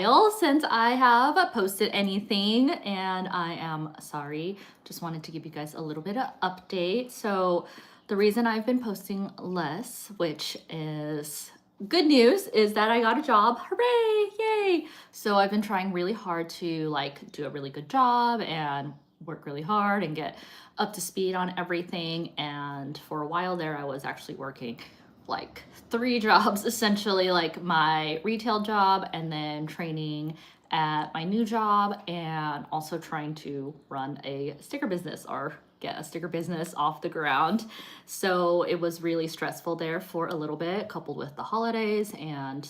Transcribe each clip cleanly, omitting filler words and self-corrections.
since I have posted anything, and I am sorry. Just wanted to give you guys a little bit of update. So the reason I've been posting less, which is good news, is that I got a job. Hooray! Yay! So I've been trying really hard to like do a really good job and work really hard and get up to speed on everything. And for a while there, I was actually working like 3 jobs essentially, like my retail job and then training at my new job, and also trying to run a sticker business or get a sticker business off the ground. So it was really stressful there for a little bit, coupled with the holidays, and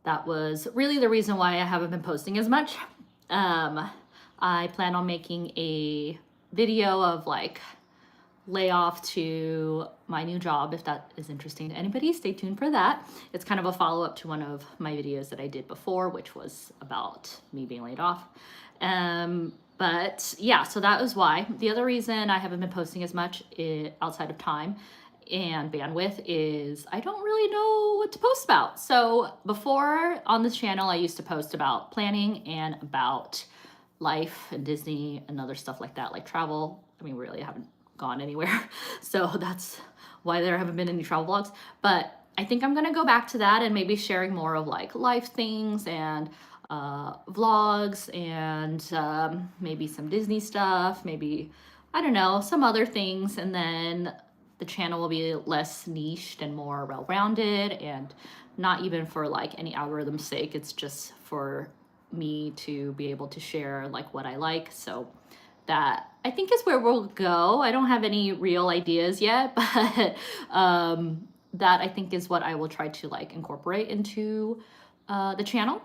that was really the reason why I haven't been posting as much. I plan on making a video of like layoff to my new job. If that is interesting to anybody, stay tuned for that. It's kind of a follow-up to one of my videos that I did before, which was about me being laid off. But yeah, so that was why. The other reason I haven't been posting as much outside of time and bandwidth is I don't really know what to post about. So before on this channel, I used to post about planning and about life and Disney and other stuff like that, like travel. I mean, really, I haven't gone anywhere. So that's why there haven't been any travel vlogs. But I think I'm gonna go back to that and maybe sharing more of like life things and vlogs and maybe some Disney stuff, maybe, I don't know, some other things. And then the channel will be less niched and more well-rounded, and not even for like any algorithm's sake. It's just for me to be able to share like what I like. So that I think is where we'll go. I don't have any real ideas yet, but that I think is what I will try to like incorporate into the channel.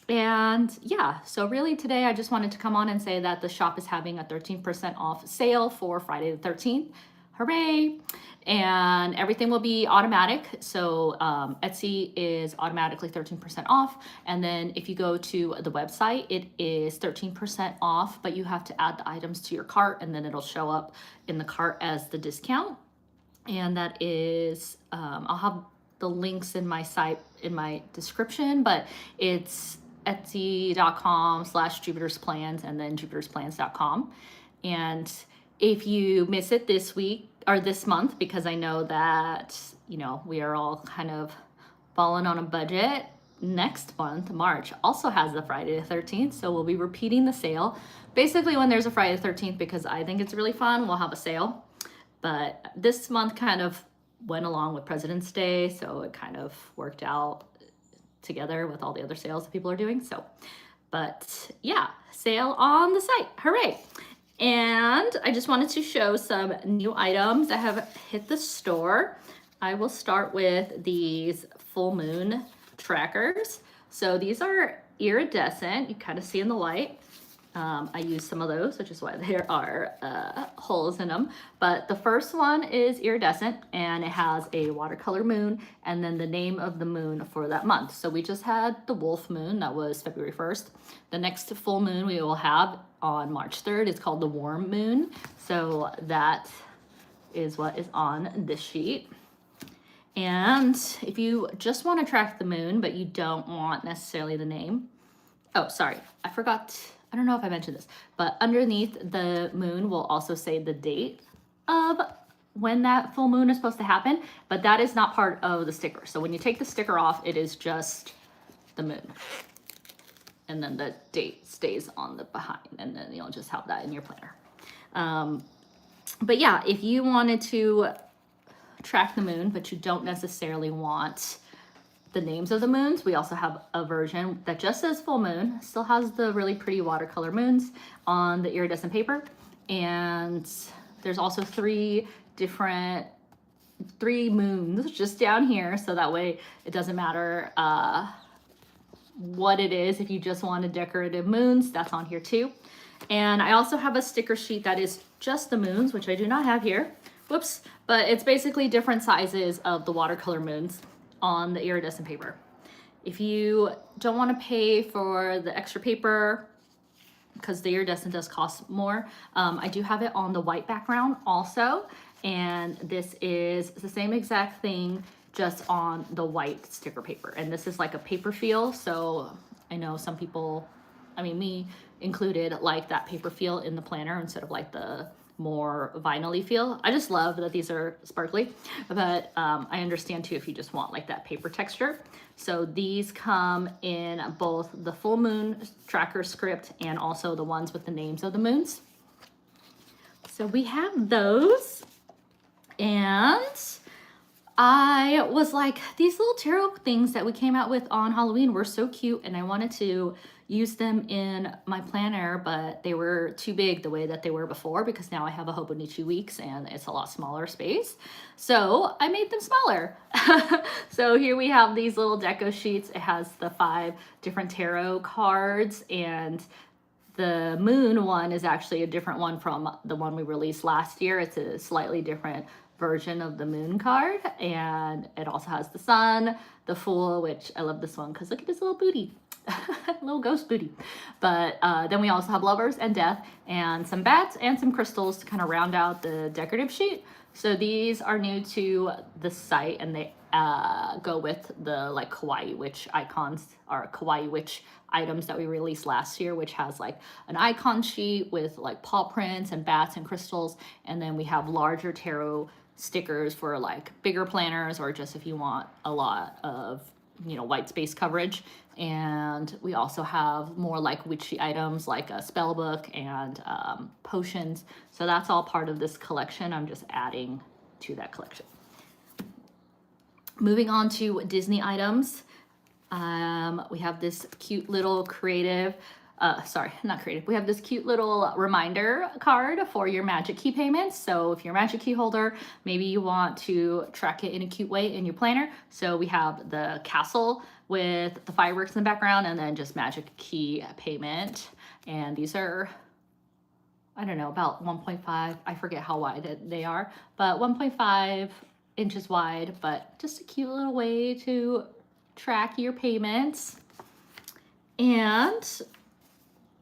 And yeah, so really today I just wanted to come on and say that the shop is having a 13% off sale for Friday the 13th. Hooray! And everything will be automatic. So Etsy is automatically 13% off. And then if you go to the website, it is 13% off, but you have to add the items to your cart, and then it'll show up in the cart as the discount. And that is, I'll have the links in my site, in my description, but it's etsy.com/jupitersplans and then jupitersplans.com. And if you miss it this week or this month, because I know that, you know, we are all kind of falling on a budget, next month, March, also has the Friday the 13th. So we'll be repeating the sale. Basically, when there's a Friday the 13th, because I think it's really fun, we'll have a sale. But this month kind of went along with President's Day, so it kind of worked out together with all the other sales that people are doing. So, but yeah, sale on the site. Hooray! And I just wanted to show some new items that have hit the store. I will start with these full moon trackers. So these are iridescent. You kind of see in the light. I use some of those, which is why there are holes in them. But the first one is iridescent, and it has a watercolor moon and then the name of the moon for that month. So we just had the wolf moon, that was February 1st. The next full moon we will have on March 3rd is called the warm moon. So that is what is on this sheet. And if you just want to track the moon, but you don't want necessarily the name, oh, sorry, I forgot. I don't know if I mentioned this, but underneath the moon will also say the date of when that full moon is supposed to happen, but that is not part of the sticker. So when you take the sticker off, it is just the moon. And then the date stays on the behind, and then you'll just have that in your planner. But yeah, if you wanted to track the moon, but you don't necessarily want the names of the moons, we also have a version that just says full moon, still has the really pretty watercolor moons on the iridescent paper. And there's also three moons just down here, so that way it doesn't matter what it is. If you just wanted decorative moons, that's on here too. And I also have a sticker sheet that is just the moons, which I do not have here. Whoops. But it's basically different sizes of the watercolor moons on the iridescent paper. If you don't want to pay for the extra paper, because the iridescent does cost more, I do have it on the white background also. And this is the same exact thing, just on the white sticker paper. And this is like a paper feel, so I know some people, I mean, me included, like that paper feel in the planner instead of like the more vinyl-y feel. I just love that these are sparkly, but I understand too if you just want like that paper texture. So these come in both the full moon tracker script and also the ones with the names of the moons. So we have those, and I was like, these little tarot things that we came out with on Halloween were so cute, and I wanted to use them in my planner, but they were too big the way that they were before, because now I have a Hobonichi Weeks and it's a lot smaller space. So I made them smaller. So here we have these little deco sheets. It has the 5 different tarot cards, and the moon one is actually a different one from the one we released last year. It's a slightly different version of the moon card, and it also has the sun, the fool, which I love this one because look at his little booty. Little ghost booty. But then we also have lovers and death and some bats and some crystals to kind of round out the decorative sheet. So these are new to the site, and they go with the like Kawaii Witch icons, or Kawaii Witch items that we released last year, which has like an icon sheet with like paw prints and bats and crystals. And then we have larger tarot stickers for like bigger planners, or just if you want a lot of, you know, white space coverage. And we also have more like witchy items like a spell book and potions. So that's all part of this collection. I'm just adding to that collection. Moving on to Disney items. We have this cute little creative, we have this cute little reminder card for your Magic Key payments. So if you're a Magic Key holder, maybe you want to track it in a cute way in your planner. So we have the castle with the fireworks in the background, and then just Magic Key payment. And these are, I don't know, about 1.5, I forget how wide they are, but 1.5 inches wide, but just a cute little way to track your payments. And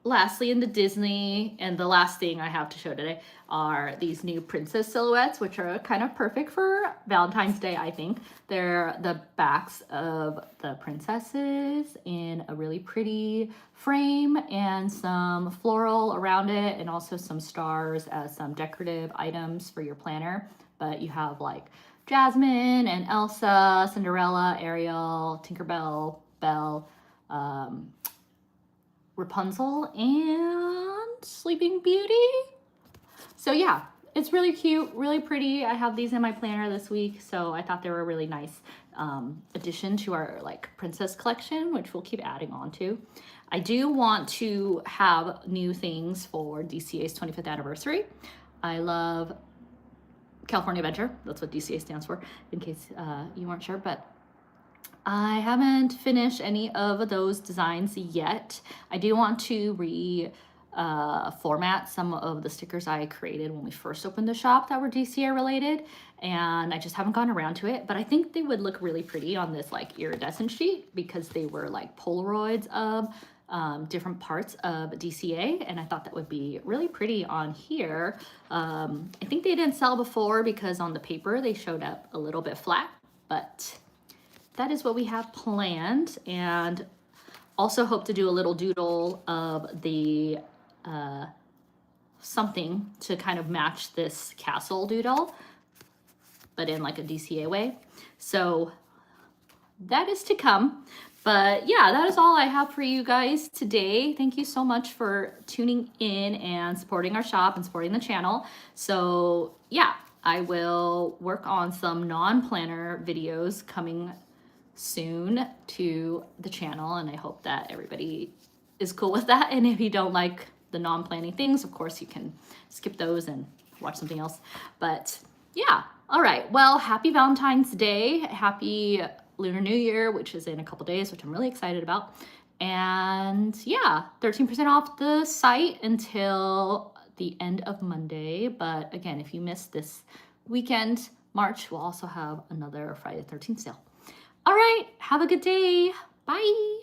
lastly, into Disney, and the last thing I have to show today are these new princess silhouettes, which are kind of perfect for Valentine's Day, I think. They're the backs of the princesses in a really pretty frame, and some floral around it, and also some stars as some decorative items for your planner. But you have like Jasmine and Elsa, Cinderella, Ariel, Tinkerbell, Belle, Rapunzel, and Sleeping Beauty. So yeah, it's really cute, really pretty. I have these in my planner this week, so I thought they were a really nice addition to our like princess collection, which we'll keep adding on to. I do want to have new things for DCA's 25th anniversary. I love California Adventure. That's what DCA stands for, in case you weren't sure, but I haven't finished any of those designs yet. I do want to format some of the stickers I created when we first opened the shop that were DCA related, and I just haven't gone around to it, but I think they would look really pretty on this like iridescent sheet, because they were like Polaroids of different parts of DCA, and I thought that would be really pretty on here. I think they didn't sell before because on the paper they showed up a little bit flat, but that is what we have planned. And also hope to do a little doodle of the something to kind of match this castle doodle, but in like a DCA way. So that is to come. But yeah, that is all I have for you guys today. Thank you so much for tuning in and supporting our shop and supporting the channel. So yeah, I will work on some non-planner videos coming soon to the channel, and I hope that everybody is cool with that. And if you don't like the non-planning things, of course you can skip those and watch something else. But yeah, all right, well, happy Valentine's Day, happy Lunar New Year, which is in a couple days, which I'm really excited about. And yeah, 13% off the site until the end of Monday. But again, if you missed this weekend, March, we'll also have another Friday the 13th sale. All right, have a good day. Bye.